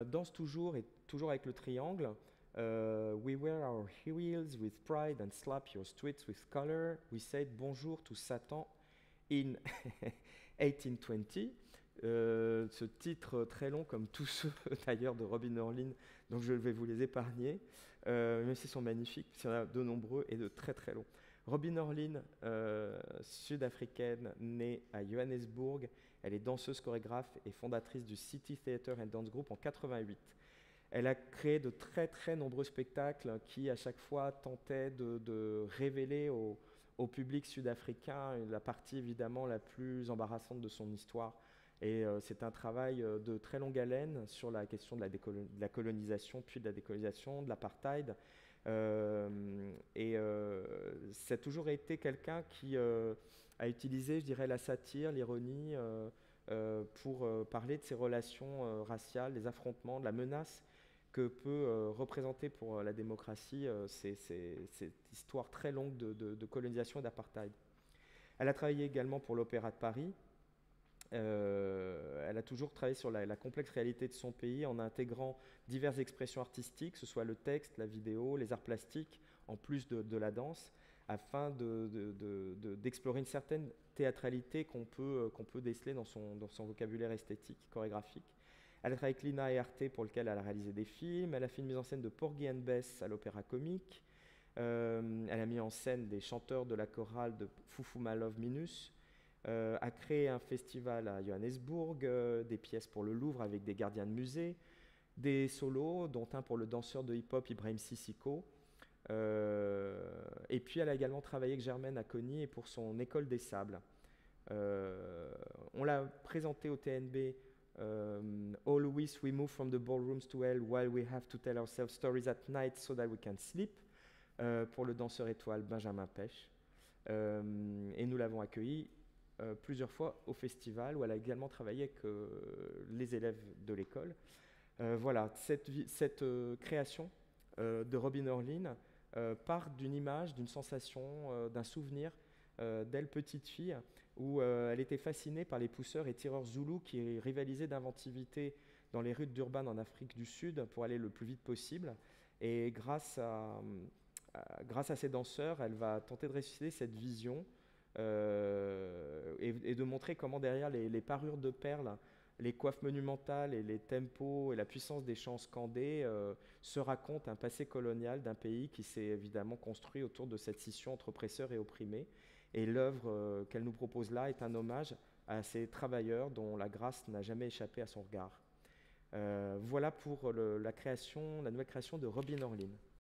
Danse toujours et toujours avec le triangle. We wear our heels with pride and slap your streets with color. We said bonjour to Satan in 1820. Ce titre très long, comme tous ceux d'ailleurs de Robin Orlin, donc je vais vous les épargner, même s'ils sont magnifiques, il y en a de nombreux et de très très longs. Robin Orlin, sud-africaine, née à Johannesburg, elle est danseuse, chorégraphe et fondatrice du City Theatre and Dance Group en 88. Elle a créé de très très nombreux spectacles qui à chaque fois tentaient de révéler au public sud-africain la partie évidemment la plus embarrassante de son histoire. Et c'est un travail de très longue haleine sur la question de la colonisation, puis de la décolonisation, de l'apartheid. Ça a toujours été quelqu'un qui a utilisé, je dirais, la satire, l'ironie pour parler de ses relations raciales, des affrontements, de la menace que peut représenter pour la démocratie cette histoire très longue de colonisation et d'apartheid. Elle a travaillé également pour l'Opéra de Paris. Elle a toujours travaillé sur la complexe réalité de son pays en intégrant diverses expressions artistiques, que ce soit le texte, la vidéo, les arts plastiques, en plus de la danse, afin d'explorer une certaine théâtralité qu'on peut déceler dans son vocabulaire esthétique, chorégraphique. Elle a travaillé avec Lina et Arte, pour lequel elle a réalisé des films. Elle a fait une mise en scène de Porgy and Bess à l'Opéra Comique. Elle a mis en scène des chanteurs de la chorale de Fufuma Love Minus. A créé un festival à Johannesburg, des pièces pour le Louvre avec des gardiens de musée, des solos, dont un pour le danseur de hip-hop Ibrahim Sissiko. Et puis elle a également travaillé avec Germaine Acogny et pour son École des Sables. On l'a présenté au TNB. Always we move from the ballrooms to hell while we have to tell ourselves stories at night so that we can sleep, pour le danseur étoile Benjamin Pêche. Et nous l'avons accueilli plusieurs fois au festival où elle a également travaillé avec les élèves de l'école. Voilà, cette création de Robin Orlin part d'une image, d'une sensation, d'un souvenir d'elle petite fille où elle était fascinée par les pousseurs et tireurs zoulous qui rivalisaient d'inventivité dans les rues de Durban en Afrique du Sud pour aller le plus vite possible. Et grâce à ces danseurs, elle va tenter de ressusciter cette vision et de montrer comment derrière les parures de perles, les coiffes monumentales et les tempos et la puissance des chants scandés se raconte un passé colonial d'un pays qui s'est évidemment construit autour de cette scission entre oppresseurs et opprimés. Et l'œuvre qu'elle nous propose là est un hommage à ces travailleurs dont la grâce n'a jamais échappé à son regard. Voilà pour la nouvelle création de Robin Orlin.